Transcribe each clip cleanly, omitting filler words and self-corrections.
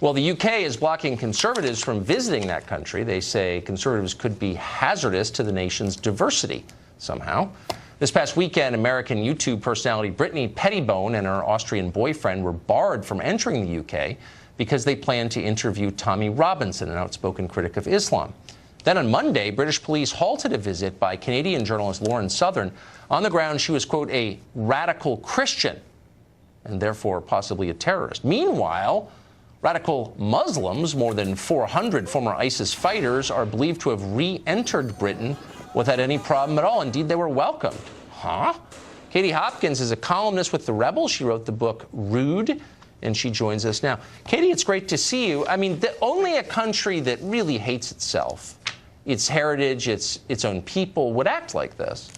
Well, the UK is blocking conservatives from visiting that country. They say conservatives could be hazardous to the nation's diversity somehow. This past weekend, American YouTube personality Brittany Pettibone and her Austrian boyfriend were barred from entering the UK because they planned to interview Tommy Robinson, an outspoken critic of Islam. Then on Monday, British police halted a visit by Canadian journalist Lauren Southern on the grounds she was, quote, a radical Christian and therefore possibly a terrorist. Meanwhile, radical Muslims, more than 400 former ISIS fighters, are believed to have re-entered Britain without any problem at all. Indeed, they were welcomed. Huh? Katie Hopkins is a columnist with The Rebel. She wrote the book Rude, and she joins us now. Katie, it's great to see you. I mean, only a country that really hates itself, its heritage, its own people, would act like this.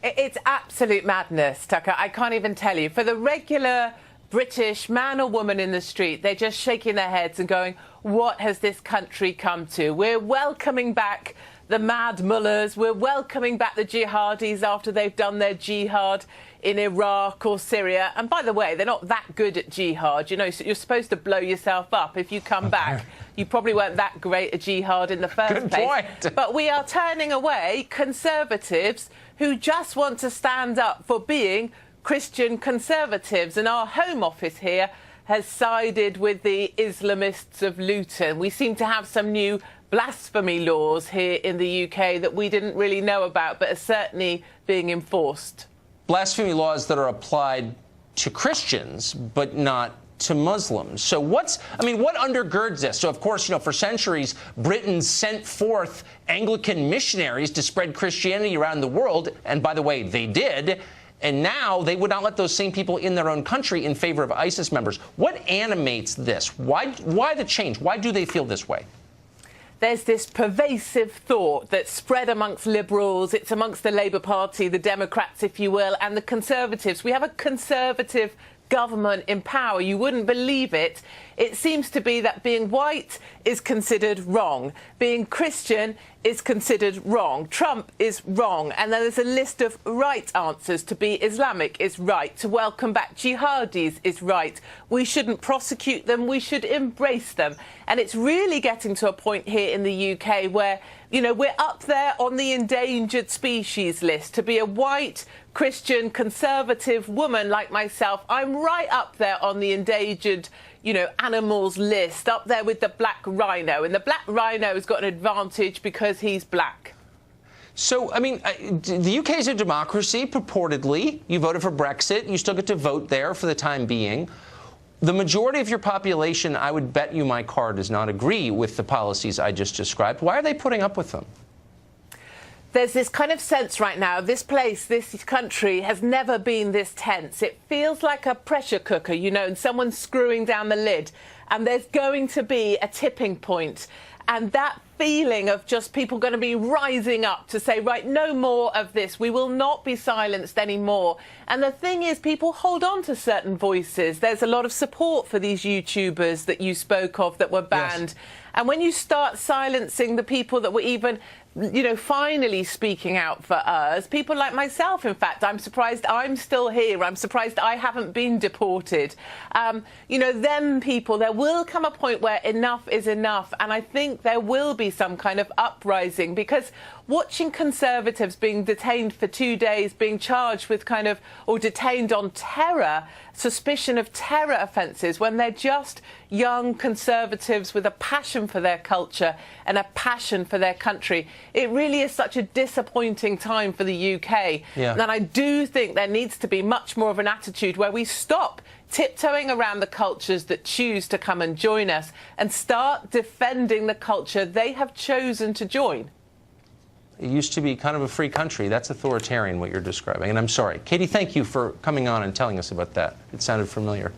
It's absolute madness, Tucker. I can't even tell you. For the regular British man or woman in the street, they're just shaking their heads and going, what has this country come to? We're welcoming back the mad mullahs. We're welcoming back the jihadis after they've done their jihad in Iraq or Syria. And by the way, they're not that good at jihad. You know, you're supposed to blow yourself up if you come back. You probably weren't that great at jihad in the first Good place. point. But we are turning away conservatives who just want to stand up for being Christian conservatives. And our Home Office here has sided with the Islamists of Luton. We seem to have some new blasphemy laws here in the UK that we didn't really know about, but are certainly being enforced. Blasphemy laws that are applied to Christians, but not to Muslims. So what undergirds this? So, of course, you know, for centuries, Britain sent forth Anglican missionaries to spread Christianity around the world. And by the way, they did. And now they would not let those same people in their own country in favor of ISIS members. What animates this? Why the change? Why do they feel this way? There's this pervasive thought that's spread amongst liberals, it's amongst the Labour Party, the Democrats, if you will, and the Conservatives. We have a Conservative government in power. You wouldn't believe it. It seems to be that being white is considered wrong. Being Christian is considered wrong. Trump is wrong. And then there's a list of right answers. To be Islamic is right. To welcome back jihadis is right. We shouldn't prosecute them. We should embrace them. And it's really getting to a point here in the UK where, you know, we're up there on the endangered species list. To be a white Christian conservative woman like myself, I'm right up there on the endangered, you know, animals list, up there with the black rhino. And the black rhino has got an advantage because he's black. So, I mean, the UK is a democracy, purportedly. You voted for Brexit. You still get to vote there for the time being. The majority of your population, I would bet you my card, does not agree with the policies I just described. Why are they putting up with them? There's this kind of sense right now, this place, this country has never been this tense. It feels like a pressure cooker, you know, and someone's screwing down the lid. And there's going to be a tipping point. And that feeling of just people going to be rising up to say, right, no more of this. We will not be silenced anymore. And the thing is, people hold on to certain voices. There's a lot of support for these YouTubers that you spoke of that were banned. Yes. And when you start silencing the people that were even, you know, finally speaking out for us, people like myself, in fact, I'm surprised I'm still here. I'm surprised I haven't been deported. You know, them people, there will come a point where enough is enough. And I think there will be some kind of uprising, because watching Conservatives being detained for 2 days, being charged with kind of, or detained on terror, suspicion of terror offences, when they're just young Conservatives with a passion for their culture and a passion for their country. It really is such a disappointing time for the UK. Yeah. And I do think there needs to be much more of an attitude where we stop tiptoeing around the cultures that choose to come and join us and start defending the culture they have chosen to join. It used to be kind of a free country. That's authoritarian, what you're describing. And I'm sorry. Katie, thank you for coming on and telling us about that. It sounded familiar.